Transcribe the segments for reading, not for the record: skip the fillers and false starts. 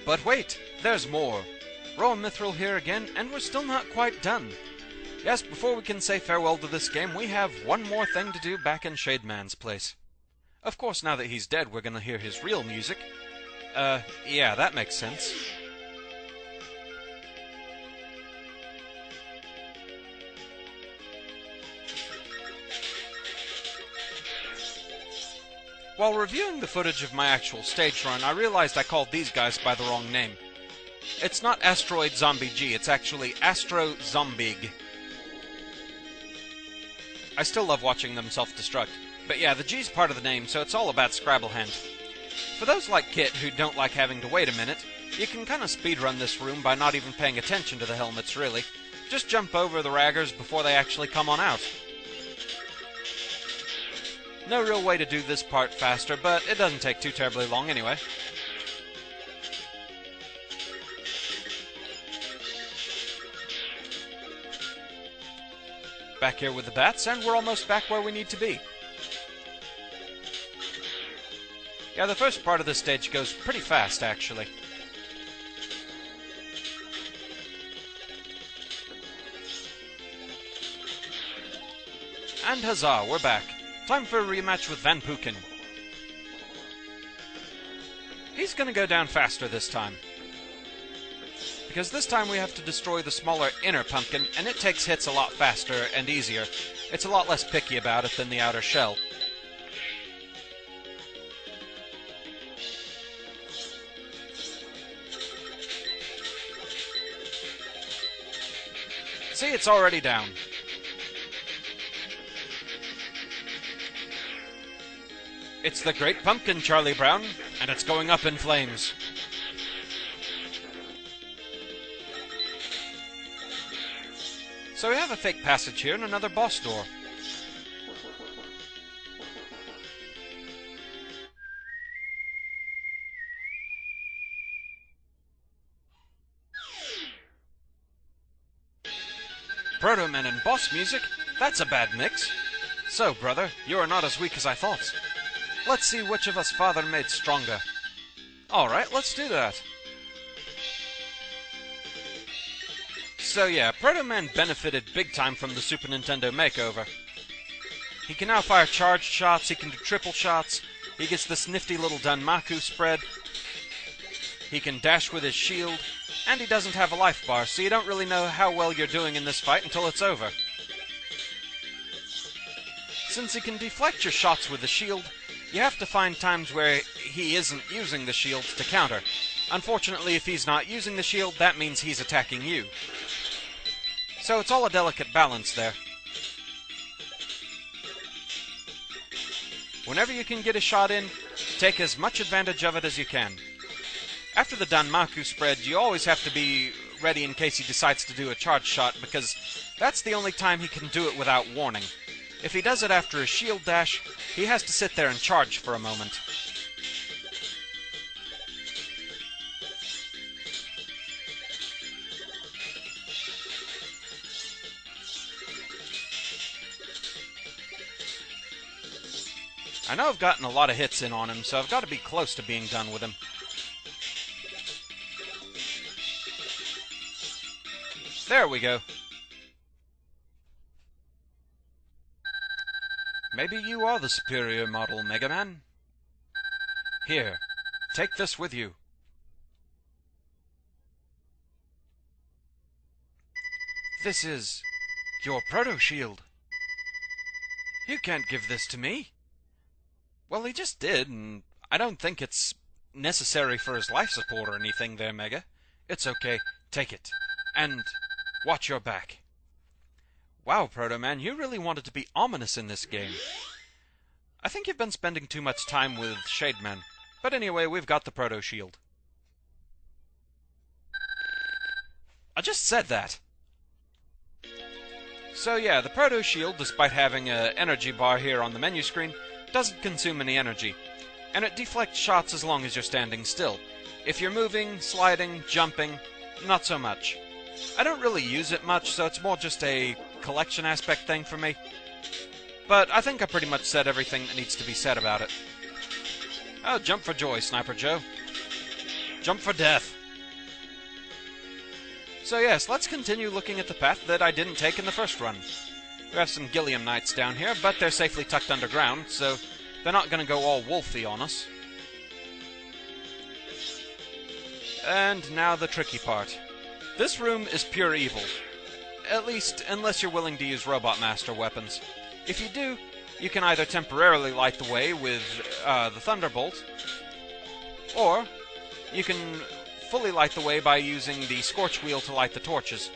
But wait, there's more. Raw Mithril here again, and we're still not quite done. Yes, before we can say farewell to this game, we have one more thing to do back in Shademan's place. Of course, now that he's dead, we're gonna hear his real music. Yeah, that makes sense. While reviewing the footage of my actual stage run, I realized I called these guys by the wrong name. It's not Asteroid Zombie G, it's actually Astro Zombig. I still love watching them self-destruct. But yeah, the G's part of the name, so it's all about Scrabblehand. For those like Kit who don't like having to wait a minute, you can kinda speedrun this room by not even paying attention to the helmets, really. Just jump over the raggers before they actually come on out. No real way to do this part faster, but it doesn't take too terribly long anyway. Back here with the bats, and we're almost back where we need to be. Yeah, the first part of this stage goes pretty fast, actually. And huzzah, we're back. Time for a rematch with Van Pookin. He's gonna go down faster this time. Because this time we have to destroy the smaller inner pumpkin, and it takes hits a lot faster and easier. It's a lot less picky about it than the outer shell. See, it's already down. It's the Great Pumpkin, Charlie Brown, and it's going up in flames. So we have a fake passage here and another boss door. Proto Man and boss music? That's a bad mix. So, brother, you are not as weak as I thought. Let's see which of us father made stronger. Alright, let's do that. So yeah, Proto Man benefited big time from the Super Nintendo makeover. He can now fire charged shots, he can do triple shots, he gets this nifty little Danmaku spread, he can dash with his shield, and he doesn't have a life bar, so you don't really know how well you're doing in this fight until it's over. Since he can deflect your shots with the shield, you have to find times where he isn't using the shield to counter. Unfortunately, if he's not using the shield, that means he's attacking you. So it's all a delicate balance there. Whenever you can get a shot in, take as much advantage of it as you can. After the Danmaku spread, you always have to be ready in case he decides to do a charge shot, because that's the only time he can do it without warning. If he does it after a shield dash, he has to sit there and charge for a moment. I know I've gotten a lot of hits in on him, so I've got to be close to being done with him. There we go. Maybe you are the superior model, Mega Man. Here, take this with you. This is your Proto-Shield. You can't give this to me. Well, he just did, and I don't think it's necessary for his life support or anything there, Mega. It's okay, take it. And watch your back. Wow, Proto Man, you really wanted to be ominous in this game. I think you've been spending too much time with Shademan. But anyway, we've got the Proto-Shield. I just said that! So yeah, the Proto-Shield, despite having an energy bar here on the menu screen, doesn't consume any energy. And it deflects shots as long as you're standing still. If you're moving, sliding, jumping, not so much. I don't really use it much, so it's more just a collection aspect thing for me. But I think I pretty much said everything that needs to be said about it. Oh, jump for joy, Sniper Joe. Jump for death. So yes, let's continue looking at the path that I didn't take in the first run. We have some Gilliam Knights down here, but they're safely tucked underground, so they're not going to go all wolfy on us. And now the tricky part. This room is pure evil. At least, unless you're willing to use Robot Master weapons. If you do, you can either temporarily light the way with the Thunderbolt, or you can fully light the way by using the Scorch Wheel to light the torches.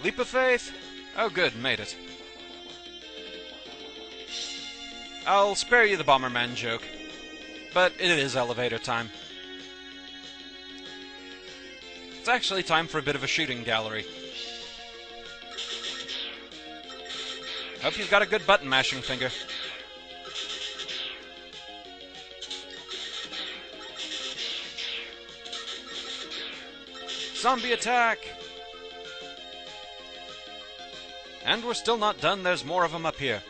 Leap of faith? Oh good, made it. I'll spare you the Bomberman joke, but it is elevator time. It's actually time for a bit of a shooting gallery. Hope you've got a good button mashing finger. Zombie attack! And we're still not done, there's more of them up here.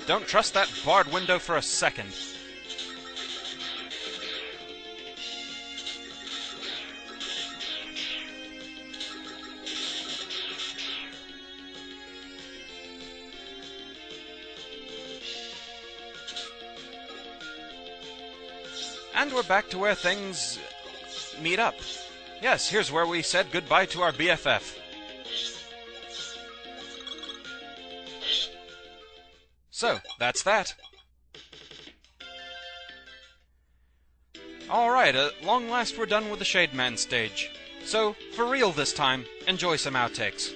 Don't trust that barred window for a second. And we're back to where things meet up. Yes, here's where we said goodbye to our BFF. So, that's that. Alright, at long last we're done with the Shade Man stage. So, for real this time, enjoy some outtakes.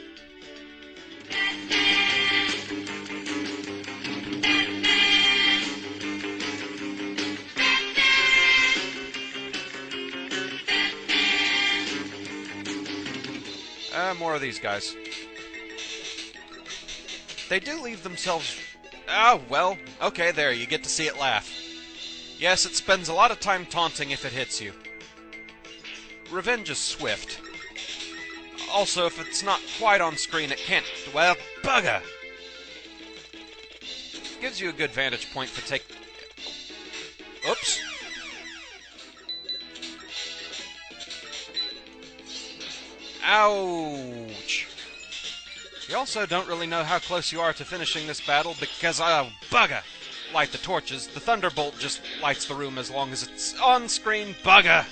More of these guys. They do leave themselves... Oh, well, okay, there, you get to see it laugh. Yes, it spends a lot of time taunting if it hits you. Revenge is swift. Also, if it's not quite on screen, it can't... Well, bugger! Gives you a good vantage point for take... Oops. Ouch! You also don't really know how close you are to finishing this battle because, oh, bugger! Light the torches. The Thunderbolt just lights the room as long as it's on screen. Bugger!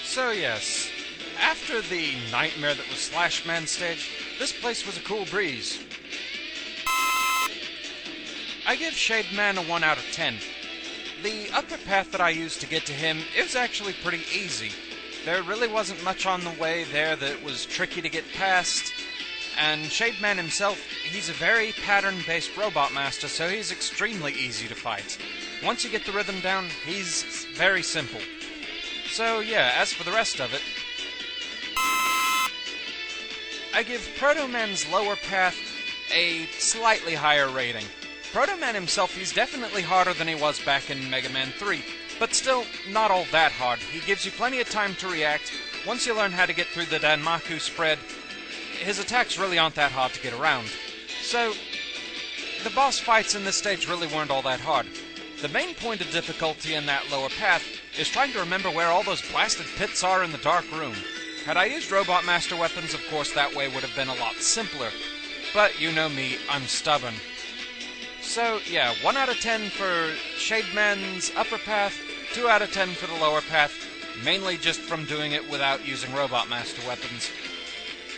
So yes, after the nightmare that was Slash Man stage, this place was a cool breeze. I give Shade Man a 1 out of 10. The upper path that I used to get to him, it was actually pretty easy. There really wasn't much on the way there that was tricky to get past, and Shade Man himself, he's a very pattern-based robot master, so he's extremely easy to fight. Once you get the rhythm down, he's very simple. So yeah, as for the rest of it, I give Proto Man's lower path a slightly higher rating. Proto Man himself, he's definitely harder than he was back in Mega Man 3, but still not all that hard. He gives you plenty of time to react. Once you learn how to get through the Danmaku spread, his attacks really aren't that hard to get around. So, the boss fights in this stage really weren't all that hard. The main point of difficulty in that lower path is trying to remember where all those blasted pits are in the dark room. Had I used Robot Master weapons, of course that way would have been a lot simpler. But you know me, I'm stubborn. So, yeah, 1 out of 10 for Shade Man's upper path, 2 out of 10 for the lower path, mainly just from doing it without using Robot Master weapons.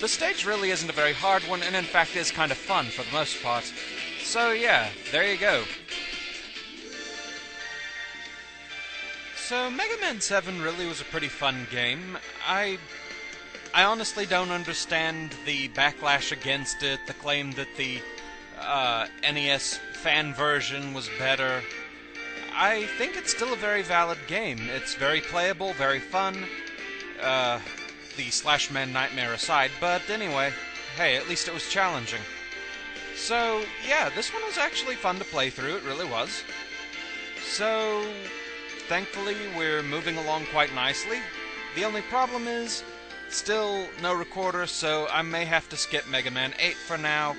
The stage really isn't a very hard one, and in fact is kind of fun for the most part. So, yeah, there you go. So, Mega Man 7 really was a pretty fun game. I honestly don't understand the backlash against it, the claim that the NES fan version was better. I think it's still a very valid game. It's very playable, very fun, the Slash Man nightmare aside, but anyway, hey, at least it was challenging. So, yeah, this one was actually fun to play through, it really was. So, thankfully, we're moving along quite nicely. The only problem is, still no recorder, so I may have to skip Mega Man 8 for now.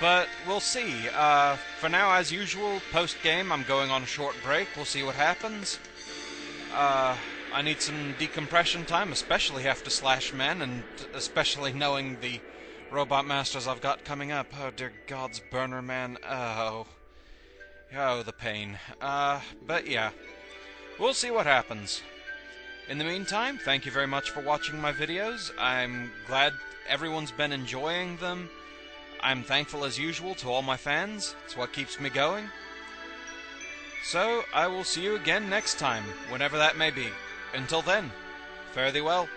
But we'll see. For now, as usual, post-game, I'm going on a short break. We'll see what happens. I need some decompression time, especially after Slash Man, and especially knowing the Robot Masters I've got coming up. Oh, dear gods, Burner Man. Oh, the pain. But yeah, we'll see what happens. In the meantime, thank you very much for watching my videos. I'm glad everyone's been enjoying them. I'm thankful as usual to all my fans. It's what keeps me going. So, I will see you again next time, whenever that may be. Until then, fare thee well.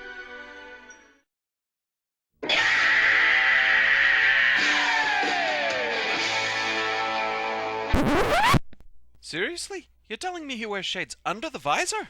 Seriously? You're telling me he wears shades under the visor?